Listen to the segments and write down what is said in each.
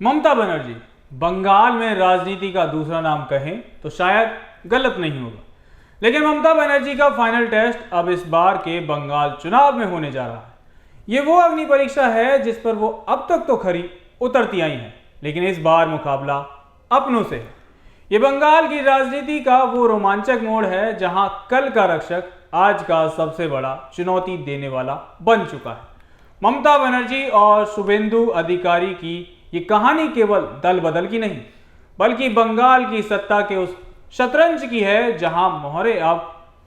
ममता बनर्जी बंगाल में राजनीति का दूसरा नाम कहें तो शायद गलत नहीं होगा, लेकिन ममता बनर्जी का फाइनल टेस्ट अब इस बार के बंगाल चुनाव में होने जा रहा है। ये वो अग्नि परीक्षा है जिस पर वो अब तक तो खरी उतरती आई हैं, लेकिन इस बार मुकाबला अपनों से है। ये बंगाल की राजनीति का वो रोमांचक मोड़ है जहां कल का रक्षक आज का सबसे बड़ा चुनौती देने वाला बन चुका है। ममता बनर्जी और शुभेंदु अधिकारी की ये कहानी केवल दल बदल की नहीं, बल्कि बंगाल की सत्ता के उस शतरंज की है जहां मोहरे अब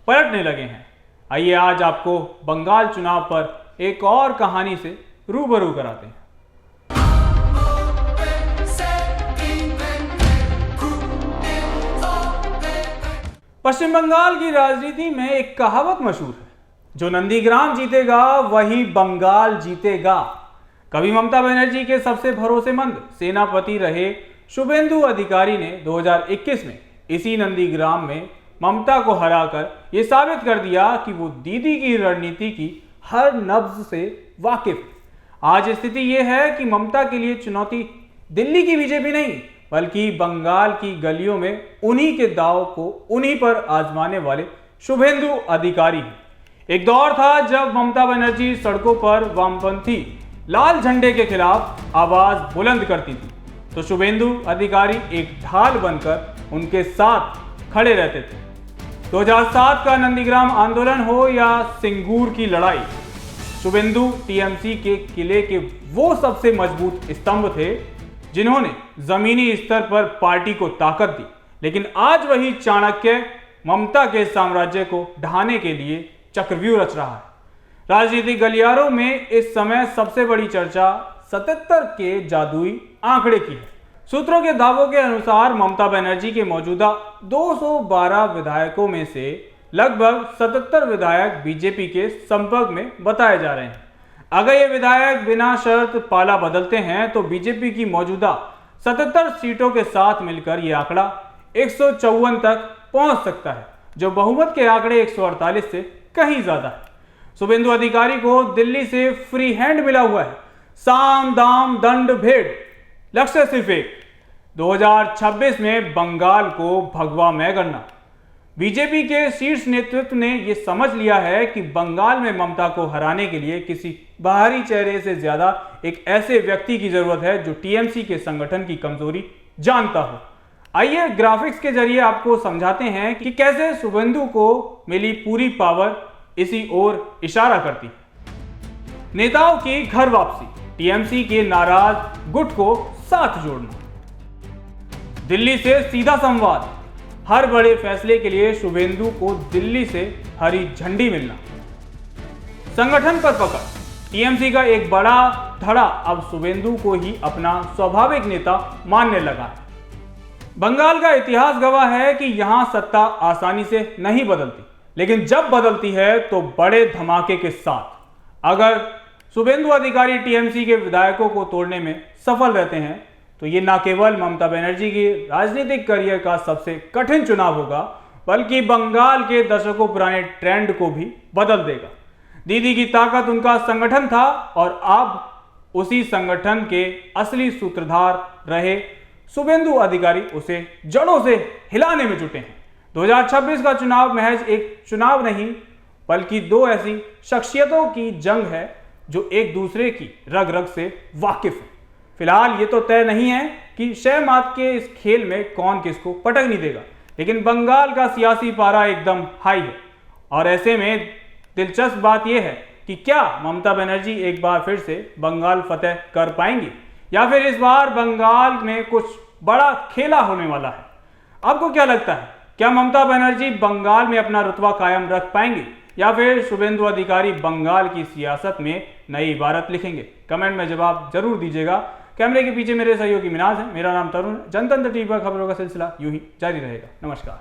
पलटने लगे हैं। आइए आज आपको बंगाल चुनाव पर एक और कहानी से रूबरू कराते हैं। पश्चिम बंगाल की राजनीति में एक कहावत मशहूर है, जो नंदीग्राम जीतेगा वही बंगाल जीतेगा। कभी ममता बनर्जी के सबसे भरोसेमंद सेनापति रहे शुभेंदु अधिकारी ने 2021 में इसी नंदीग्राम में ममता को हराकर यह साबित कर दिया कि वो दीदी की रणनीति की हर नब्ज से वाकिफ है। आज स्थिति यह है कि ममता के लिए चुनौती दिल्ली की बीजेपी नहीं, बल्कि बंगाल की गलियों में उन्हीं के दाव को उन्हीं पर आजमाने वाले शुभेंदु अधिकारी हैं। एक दौर था जब ममता बनर्जी सड़कों पर वामपंथी लाल झंडे के खिलाफ आवाज बुलंद करती थी, तो शुभेंदु अधिकारी एक ढाल बनकर उनके साथ खड़े रहते थे। 2007 का नंदीग्राम आंदोलन हो या सिंगूर की लड़ाई, शुभेंदु टीएमसी के किले के वो सबसे मजबूत स्तंभ थे जिन्होंने जमीनी स्तर पर पार्टी को ताकत दी। लेकिन आज वही चाणक्य ममता के साम्राज्य को ढहाने के लिए चक्रव्यूह रच रहा है। राजनीतिक गलियारों में इस समय सबसे बड़ी चर्चा 77 के जादुई आंकड़े की है। सूत्रों के दावों के अनुसार ममता बनर्जी के मौजूदा 212 विधायकों में से लगभग 77 विधायक बीजेपी के संपर्क में बताए जा रहे हैं। अगर ये विधायक बिना शर्त पाला बदलते हैं तो बीजेपी की मौजूदा 77 सीटों के साथ मिलकर यह आंकड़ा 154 तक पहुंच सकता है, जो बहुमत के आंकड़े 148 से कहीं ज्यादा है। शुभेंदु अधिकारी को दिल्ली से फ्री हैंड मिला हुआ है, साम दाम दंड भेद, लक्ष्य सिर्फ एक, 2026 में बंगाल को भगवा में करना। बीजेपी के शीर्ष नेतृत्व ने यह समझ लिया है कि बंगाल में ममता को हराने के लिए किसी बाहरी चेहरे से ज्यादा एक ऐसे व्यक्ति की जरूरत है जो टीएमसी के संगठन की कमजोरी जानता हो। आइए ग्राफिक्स के जरिए आपको समझाते हैं कि कैसे शुभेंदु को मिली पूरी पावर इसी ओर इशारा करती है। नेताओं की घर वापसी, टीएमसी के नाराज गुट को साथ जोड़ना, दिल्ली से सीधा संवाद, हर बड़े फैसले के लिए शुभेंदु को दिल्ली से हरी झंडी मिलना, संगठन पर पकड़, टीएमसी का एक बड़ा धड़ा अब शुभेंदु को ही अपना स्वाभाविक नेता मानने लगा है। बंगाल का इतिहास गवाह है कि यहां सत्ता आसानी से नहीं बदलती, लेकिन जब बदलती है तो बड़े धमाके के साथ। अगर शुभेंदु अधिकारी टीएमसी के विधायकों को तोड़ने में सफल रहते हैं तो ये न केवल ममता बनर्जी की राजनीतिक करियर का सबसे कठिन चुनाव होगा, बल्कि बंगाल के दशकों पुराने ट्रेंड को भी बदल देगा। दीदी की ताकत उनका संगठन था और अब उसी संगठन के असली सूत्रधार रहे शुभेंदु अधिकारी उसे जड़ों से हिलाने में जुटे हैं। 2026 का चुनाव महज एक चुनाव नहीं, बल्कि दो ऐसी शख्सियतों की जंग है जो एक दूसरे की रग रग से वाकिफ है। फिलहाल ये तो तय नहीं है कि शह मात के इस खेल में कौन किसको पटक नहीं देगा, लेकिन बंगाल का सियासी पारा एकदम हाई है। और ऐसे में दिलचस्प बात यह है कि क्या ममता बनर्जी एक बार फिर से बंगाल फतेह कर पाएंगी, या फिर इस बार बंगाल में कुछ बड़ा खेला होने वाला है। आपको क्या लगता है, क्या ममता बनर्जी बंगाल में अपना रुतबा कायम रख पाएंगे, या फिर शुभेंदु अधिकारी बंगाल की सियासत में नई इबारत लिखेंगे? कमेंट में जवाब जरूर दीजिएगा। कैमरे के पीछे मेरे सहयोगी मिनाज हैं, मेरा नाम तरुण। जनतंत्र टीवी पर खबरों का सिलसिला यूं ही जारी रहेगा। नमस्कार।